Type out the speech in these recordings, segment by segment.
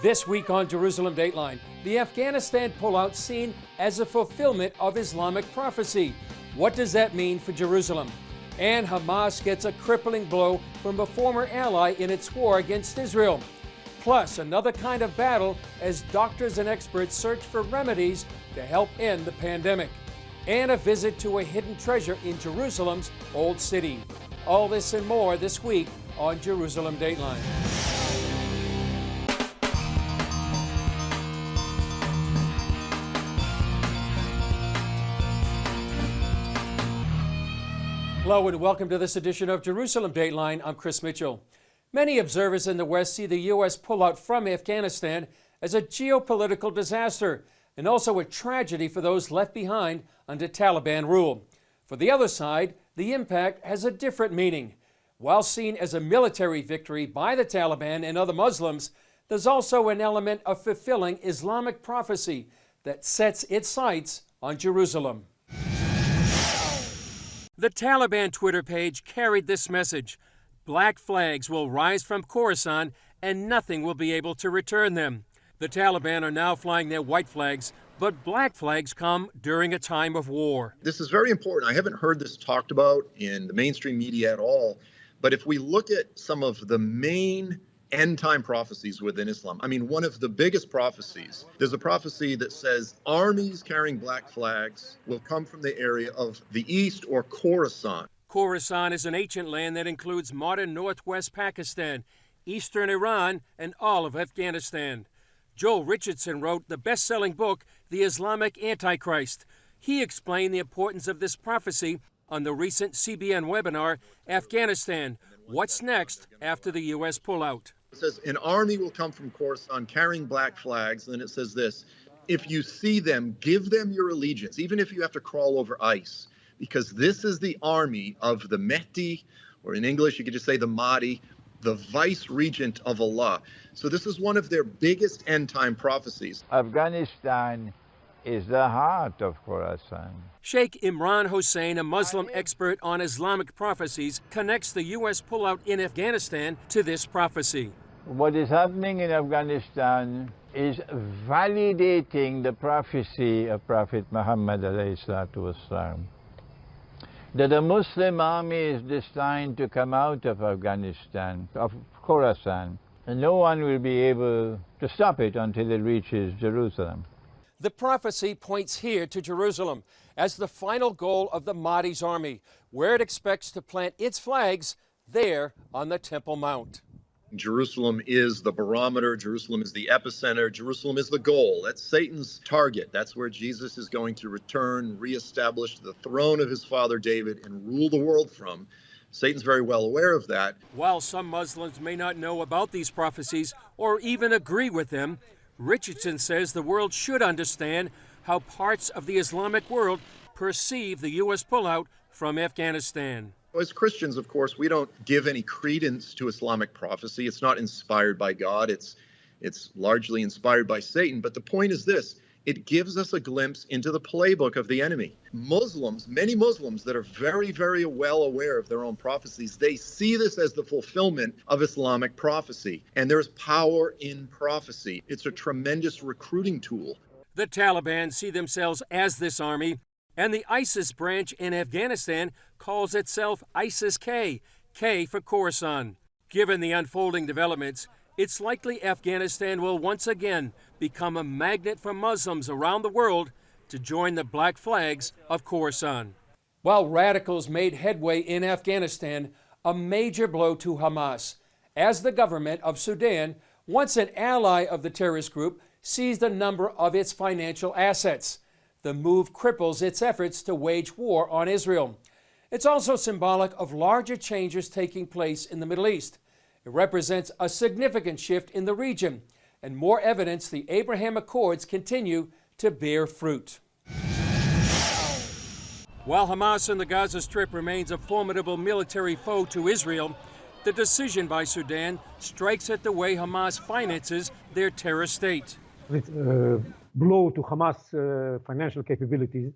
This week on Jerusalem Dateline, the Afghanistan pullout seen as a fulfillment of Islamic prophecy. What does that mean for Jerusalem? And Hamas gets a crippling blow from a former ally in its war against Israel. Plus, another kind of battle as doctors and experts search for remedies to help end the pandemic. And a visit to a hidden treasure in Jerusalem's Old City. All this and more this week on Jerusalem Dateline. Hello and welcome to this edition of Jerusalem Dateline. I'm Chris Mitchell. Many observers in the West see the U.S. pullout from Afghanistan as a geopolitical disaster and also a tragedy for those left behind under Taliban rule. For the other side, the impact has a different meaning. While seen as a military victory by the Taliban and other Muslims, there's also an element of fulfilling Islamic prophecy that sets its sights on Jerusalem. The Taliban Twitter page carried this message: black flags will rise from Khorasan and nothing will be able to return them. The Taliban are now flying their white flags, but black flags come during a time of war. This is very important. I haven't heard this talked about in the mainstream media at all. But if we look at some of the main end-time prophecies within Islam, I mean, one of the biggest prophecies, there's a prophecy that says armies carrying black flags will come from the area of the east or Khorasan. Khorasan is an ancient land that includes modern northwest Pakistan, eastern Iran, and all of Afghanistan. Joel Richardson wrote the best-selling book, The Islamic Antichrist. He explained the importance of this prophecy on the recent CBN webinar, Afghanistan, What's Next After the U.S. Pullout? It says an army will come from Khorasan carrying black flags. And then it says this: if you see them, give them your allegiance, even if you have to crawl over ice, because this is the army of the Mehdi, or in English, you could just say the Mahdi, the vice regent of Allah. So this is one of their biggest end-time prophecies. Afghanistan is the heart of Khorasan. Sheikh Imran Hossein, a Muslim expert on Islamic prophecies, connects the U.S. pullout in Afghanistan to this prophecy. What is happening in Afghanistan is validating the prophecy of Prophet Muhammad ﷺ, that a Muslim army is destined to come out of Afghanistan, of Khorasan, and no one will be able to stop it until it reaches Jerusalem. The prophecy points here to Jerusalem as the final goal of the Mahdi's army, where it expects to plant its flags there on the Temple Mount. Jerusalem is the barometer. Jerusalem is the epicenter. Jerusalem is the goal. That's Satan's target. That's where Jesus is going to return, reestablish the throne of his father David, and rule the world from. Satan's very well aware of that. While some Muslims may not know about these prophecies or even agree with them, Richardson says the world should understand how parts of the Islamic world perceive the U.S. pullout from Afghanistan. As Christians, of course, we don't give any credence to Islamic prophecy. It's not inspired by God. It's largely inspired by Satan. But the point is this: it gives us a glimpse into the playbook of the enemy. Muslims, many Muslims that are very, very well aware of their own prophecies, they see this as the fulfillment of Islamic prophecy. And there's power in prophecy. It's a tremendous recruiting tool. The Taliban see themselves as this army, and the ISIS branch in Afghanistan calls itself ISIS-K, K for Khorasan. Given the unfolding developments, it's likely Afghanistan will once again become a magnet for Muslims around the world to join the black flags of Khorasan. While radicals made headway in Afghanistan, a major blow to Hamas, as the government of Sudan, once an ally of the terrorist group, seized a number of its financial assets. The move cripples its efforts to wage war on Israel. It's also symbolic of larger changes taking place in the Middle East. It represents a significant shift in the region and more evidence the Abraham Accords continue to bear fruit. While Hamas in the Gaza Strip remains a formidable military foe to Israel, the decision by Sudan strikes at the way Hamas finances their terror state. It's a blow to Hamas' financial capabilities,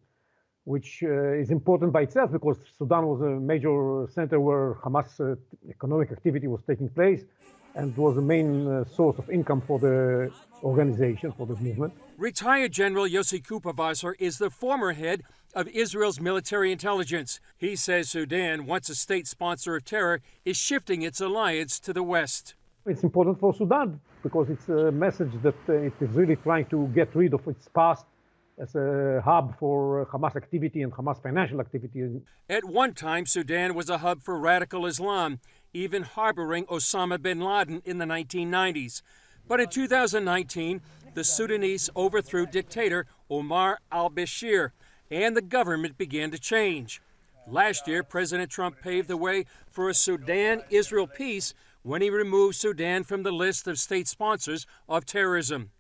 which is important by itself because Sudan was a major center where Hamas economic activity was taking place. and was the main source of income for the organization, for this movement. Retired General Yossi Kuperwasser is the former head of Israel's military intelligence. He says Sudan, once a state sponsor of terror, is shifting its alliance to the West. It's important for Sudan because it's a message that it is really trying to get rid of its past as a hub for Hamas activity and Hamas financial activity. At one time, Sudan was a hub for radical Islam, even harboring Osama bin Laden in the 1990s. But in 2019, the Sudanese overthrew dictator Omar al-Bashir, and the government began to change. Last year, President Trump paved the way for a Sudan-Israel peace when he removed Sudan from the list of state sponsors of terrorism.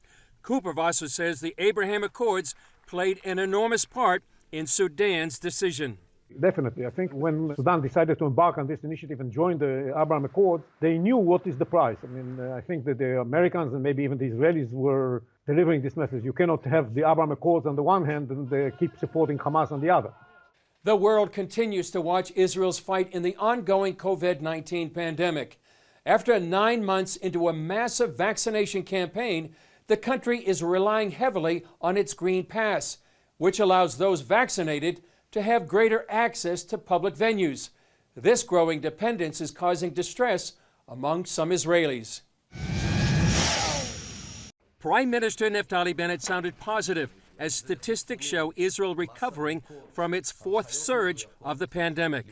Kuperwasser says the Abraham Accords played an enormous part in Sudan's decision. Definitely. I think when Sudan decided to embark on this initiative and join the Abraham Accords, they knew what is the price. I mean, I think that the Americans and maybe even the Israelis were delivering this message. You cannot have the Abraham Accords on the one hand and keep supporting Hamas on the other. The world continues to watch Israel's fight in the ongoing COVID-19 pandemic. After 9 months into a massive vaccination campaign, the country is relying heavily on its Green Pass, which allows those vaccinated to have greater access to public venues. This growing dependence is causing distress among some Israelis. Prime Minister Naftali Bennett sounded positive as statistics show Israel recovering from its fourth surge of the pandemic.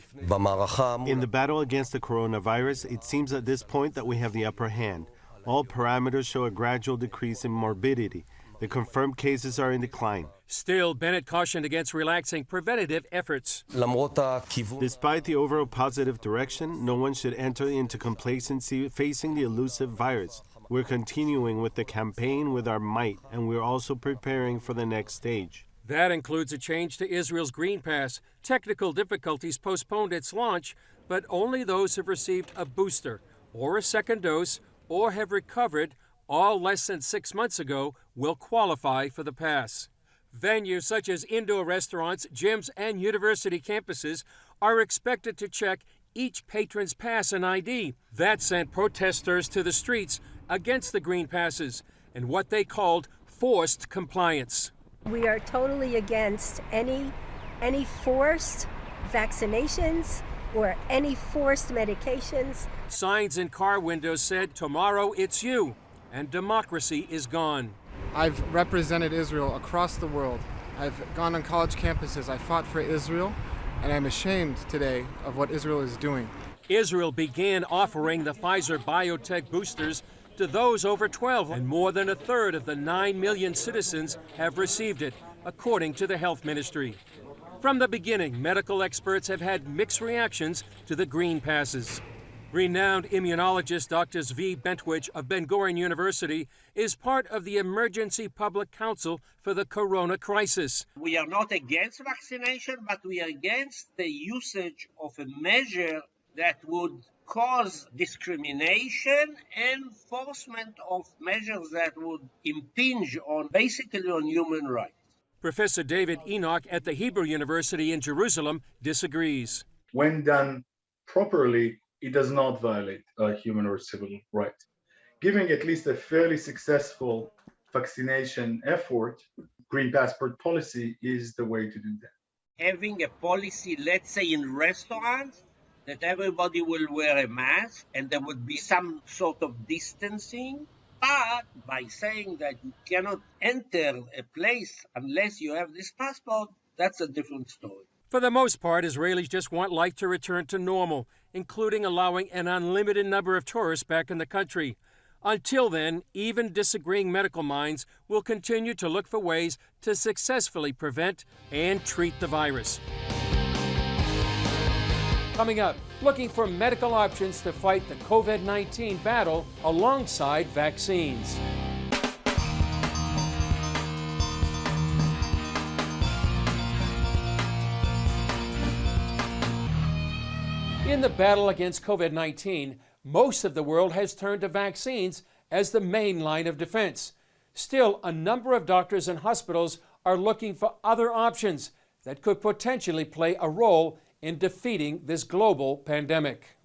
In the battle against the coronavirus, it seems at this point that we have the upper hand. All parameters show a gradual decrease in morbidity. The confirmed cases are in decline. Still, Bennett cautioned against relaxing preventative efforts. Despite the overall positive direction, no one should enter into complacency facing the elusive virus. We're continuing with the campaign with our might, and we're also preparing for the next stage. That includes a change to Israel's Green Pass. Technical difficulties postponed its launch, but only those who've received a booster or a second dose or have recovered all less than 6 months ago will qualify for the pass. Venues such as indoor restaurants, gyms, and university campuses are expected to check each patron's pass and ID. That sent protesters to the streets against the green passes and what they called forced compliance. We are totally against any forced vaccinations or any forced medications. Signs in car windows said, "Tomorrow it's you," and democracy is gone. I've represented Israel across the world. I've gone on college campuses. I fought for Israel, and I'm ashamed today of what Israel is doing. Israel began offering the Pfizer BioNTech boosters to those over 12, and more than a third of the 9 million citizens have received it, according to the health ministry. From the beginning, medical experts have had mixed reactions to the green passes. Renowned immunologist Dr. Zvi Bentwich of Ben-Gurion University is part of the Emergency Public Council for the corona crisis. We are not against vaccination, but we are against the usage of a measure that would cause discrimination and enforcement of measures that would impinge on basically on human rights. Professor David Enoch at the Hebrew University in Jerusalem disagrees. When done properly, it does not violate human or civil rights. Giving at least a fairly successful vaccination effort, green passport policy is the way to do that. Having a policy, let's say in restaurants, that everybody will wear a mask and there would be some sort of distancing, but by saying that you cannot enter a place unless you have this passport, that's a different story. For the most part, Israelis just want life to return to normal, including allowing an unlimited number of tourists back in the country. Until then, even disagreeing medical minds will continue to look for ways to successfully prevent and treat the virus. Coming up, looking for medical options to fight the COVID-19 battle alongside vaccines. In the battle against COVID-19, most of the world has turned to vaccines as the main line of defense. Still, a number of doctors and hospitals are looking for other options that could potentially play a role in defeating this global pandemic.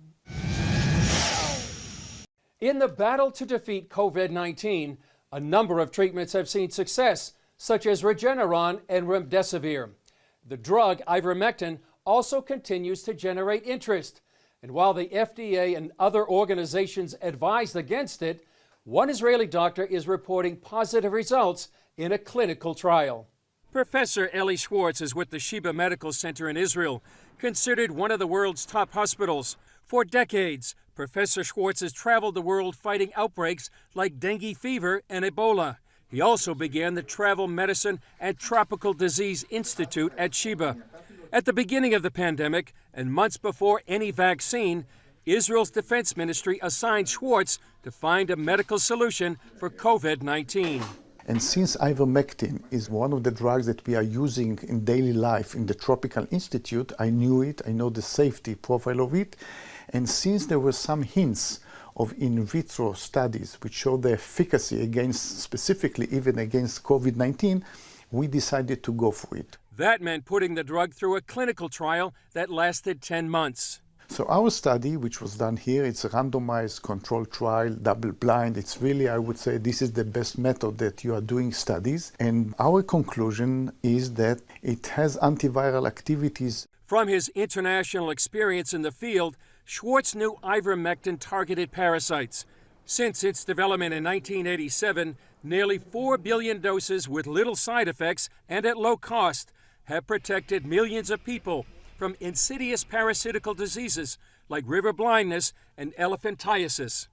In the battle to defeat COVID-19, a number of treatments have seen success, such as Regeneron and remdesivir. The drug ivermectin also continues to generate interest. And while the FDA and other organizations advised against it, one Israeli doctor is reporting positive results in a clinical trial. Professor Eli Schwartz is with the Sheba Medical Center in Israel, considered one of the world's top hospitals. For decades, Professor Schwartz has traveled the world fighting outbreaks like dengue fever and Ebola. He also began the Travel Medicine and Tropical Disease Institute at Sheba. At the beginning of the pandemic, and months before any vaccine, Israel's defense ministry assigned Schwartz to find a medical solution for COVID-19. And since ivermectin is one of the drugs that we are using in daily life in the Tropical Institute, I knew it, I know the safety profile of it. And since there were some hints of in vitro studies which show the efficacy against, specifically even against COVID-19, we decided to go for it. That meant putting the drug through a clinical trial that lasted 10 months. So our study, which was done here, it's a randomized controlled trial, double-blind. It's really, I would say, this is the best method that you are doing studies. And our conclusion is that it has antiviral activities. From his international experience in the field, Schwartz knew ivermectin targeted parasites. Since its development in 1987, nearly 4 billion doses with little side effects and at low cost have protected millions of people from insidious parasitical diseases like river blindness and elephantiasis.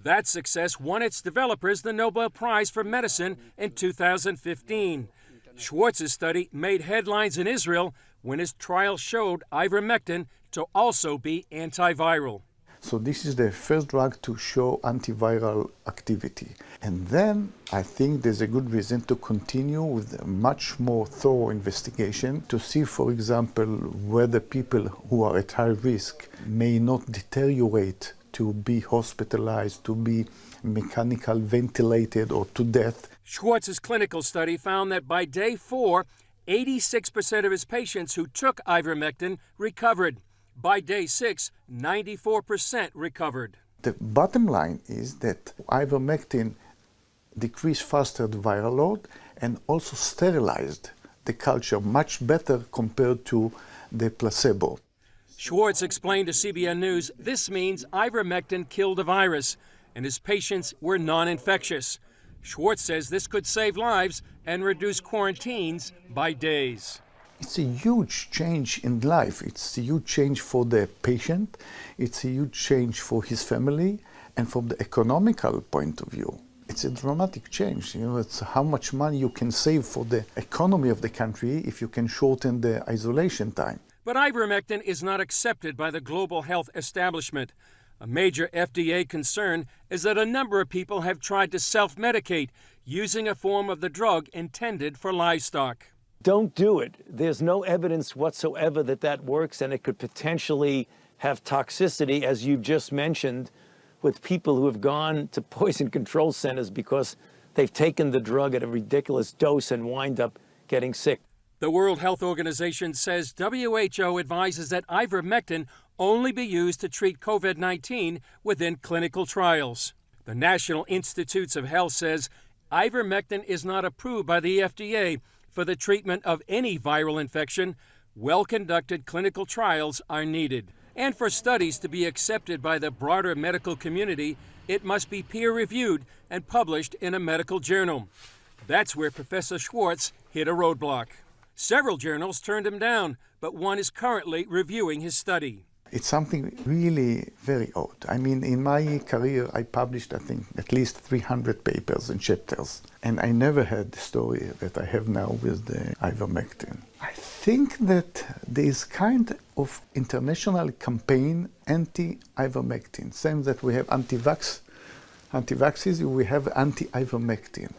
That success won its developers the Nobel Prize for Medicine in 2015. Schwartz's study made headlines in Israel when his trial showed ivermectin to also be antiviral. So this is the first drug to show antiviral activity. And then I think there's a good reason to continue with a much more thorough investigation to see, for example, whether people who are at high risk may not deteriorate to be hospitalized, to be mechanical ventilated or to death. Schwartz's clinical study found that by day 4, 86% of his patients who took ivermectin recovered. By day 6, 94% recovered. The bottom line is that ivermectin decreased faster the viral load and also sterilized the culture much better compared to the placebo. Schwartz explained to CBN News this means ivermectin killed the virus and his patients were non-infectious. Schwartz says this could save lives and reduce quarantines by days. It's a huge change in life. It's a huge change for the patient. It's a huge change for his family. And from the economical point of view, it's a dramatic change. You know, it's how much money you can save for the economy of the country if you can shorten the isolation time. But ivermectin is not accepted by the global health establishment. A major FDA concern is that a number of people have tried to self-medicate using a form of the drug intended for livestock. Don't do it. There's no evidence whatsoever that that works, and it could potentially have toxicity, as you've just mentioned, with people who have gone to poison control centers because they've taken the drug at a ridiculous dose and wind up getting sick. The World Health Organization says WHO advises that ivermectin only be used to treat COVID-19 within clinical trials. The National Institutes of Health says ivermectin is not approved by the FDA for the treatment of any viral infection. Well-conducted clinical trials are needed. And for studies to be accepted by the broader medical community, it must be peer-reviewed and published in a medical journal. That's where Professor Schwartz hit a roadblock. Several journals turned him down, but one is currently reviewing his study. It's something really very odd. I mean, in my career, I published, I think, at least 300 papers and chapters. And I never had the story that I have now with the ivermectin. I think that there is kind of international campaign anti-ivermectin. Same that we have anti-vaxxers, we have anti-ivermectin.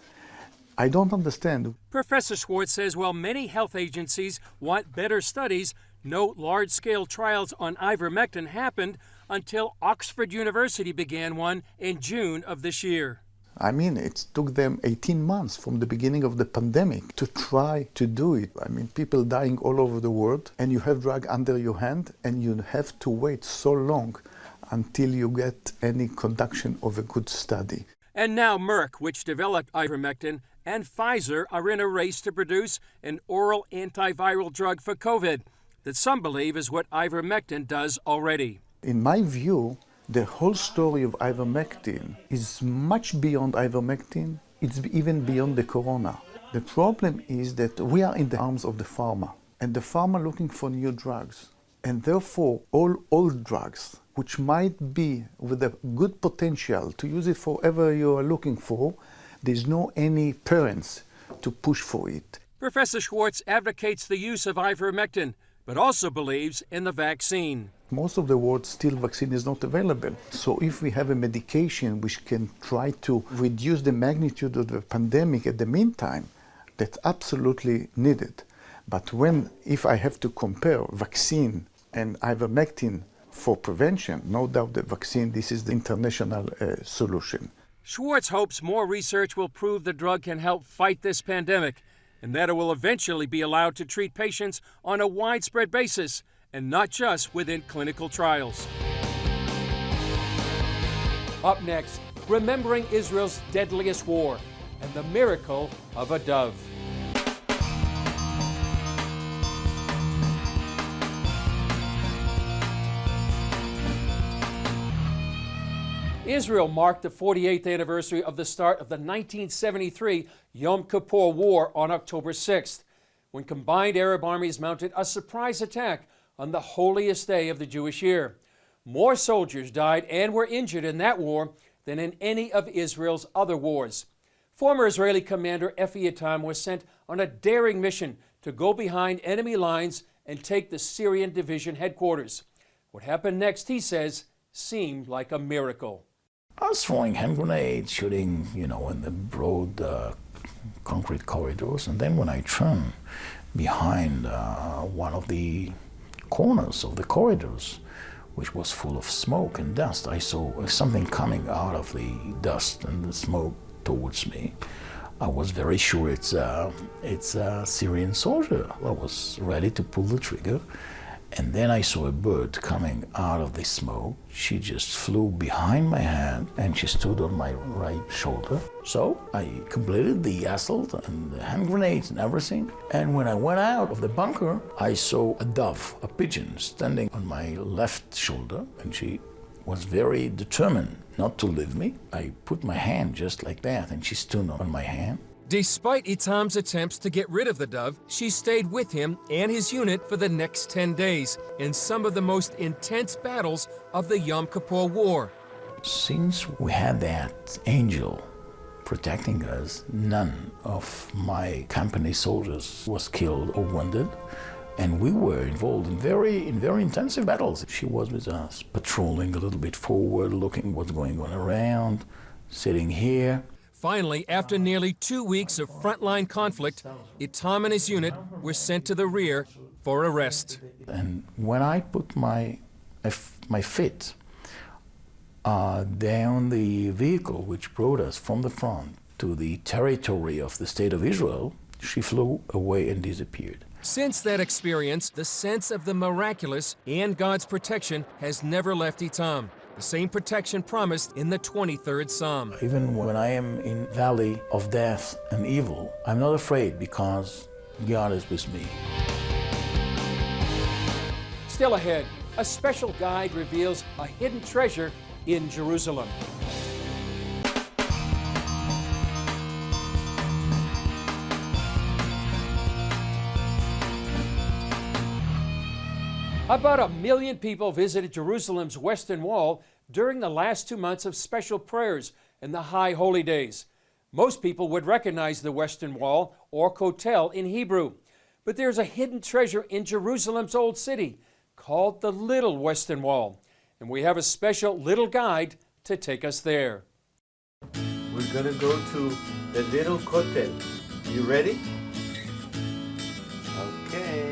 I don't understand. Professor Schwartz says while many health agencies want better studies, no large-scale trials on ivermectin happened until Oxford University began one in June of this year. I mean, it took them 18 months from the beginning of the pandemic to try to do it. I mean, people dying all over the world, and you have drug under your hand, and you have to wait so long. until you get any conduction of a good study. And now Merck, which developed ivermectin, and Pfizer are in a race to produce an oral antiviral drug for COVID that some believe is what ivermectin does already. In my view, the whole story of ivermectin is much beyond ivermectin. It's even beyond the corona. The problem is that we are in the arms of the pharma, and the pharma looking for new drugs. And therefore, all old drugs, which might be with a good potential to use it for whatever you are looking for, there's no any parents to push for it. Professor Schwartz advocates the use of ivermectin, but also believes in the vaccine. Most of the world still vaccine is not available. So if we have a medication which can try to reduce the magnitude of the pandemic at the meantime, that's absolutely needed. But if I have to compare vaccine and ivermectin for prevention, no doubt the vaccine, this is the international solution. Schwartz hopes more research will prove the drug can help fight this pandemic and that it will eventually be allowed to treat patients on a widespread basis and not just within clinical trials. Up next, remembering Israel's deadliest war and the miracle of a dove. Israel marked the 48th anniversary of the start of the 1973 Yom Kippur War on October 6th, when combined Arab armies mounted a surprise attack on the holiest day of the Jewish year. More soldiers died and were injured in that war than in any of Israel's other wars. Former Israeli commander Efi Yatam was sent on a daring mission to go behind enemy lines and take the Syrian division headquarters. What happened next, he says, seemed like a miracle. I was throwing hand grenades, shooting, in the broad concrete corridors. And then when I turned behind one of the corners of the corridors, which was full of smoke and dust, I saw something coming out of the dust and the smoke towards me. I was very sure it's a Syrian soldier. I was ready to pull the trigger. And then I saw a bird coming out of the smoke. She just flew behind my hand and she stood on my right shoulder. So I completed the assault and the hand grenades and everything. And when I went out of the bunker, I saw a dove, a pigeon, standing on my left shoulder. And she was very determined not to leave me. I put my hand just like that and she stood on my hand. Despite Itam's attempts to get rid of the dove, she stayed with him and his unit for the next 10 days in some of the most intense battles of the Yom Kippur War. Since we had that angel protecting us, none of my company soldiers was killed or wounded, and we were involved in very intensive battles. She was with us, patrolling a little bit forward, looking what's going on around, sitting here. Finally, after nearly 2 weeks of frontline conflict, Itam and his unit were sent to the rear for a rest. And when I put my feet down the vehicle which brought us from the front to the territory of the State of Israel, she flew away and disappeared. Since that experience, the sense of the miraculous and God's protection has never left Itam. The same protection promised in the 23rd Psalm. Even when I am in valley of death and evil, I'm not afraid because God is with me. Still ahead, a special guide reveals a hidden treasure in Jerusalem. About 1 million people visited Jerusalem's Western Wall during the last 2 months of special prayers and the High Holy Days. Most people would recognize the Western Wall, or Kotel in Hebrew. But there's a hidden treasure in Jerusalem's Old City called the Little Western Wall. And we have a special little guide to take us there. We're going to go to the Little Kotel. You ready? Okay.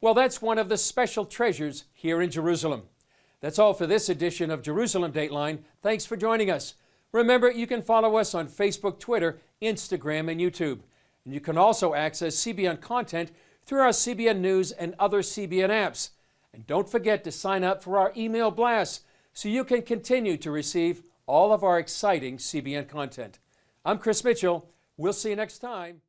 Well, that's one of the special treasures here in Jerusalem. That's all for this edition of Jerusalem Dateline. Thanks for joining us. Remember, you can follow us on Facebook, Twitter, Instagram, and YouTube. And you can also access CBN content through our CBN News and other CBN apps. And don't forget to sign up for our email blasts so you can continue to receive all of our exciting CBN content. I'm Chris Mitchell. We'll see you next time.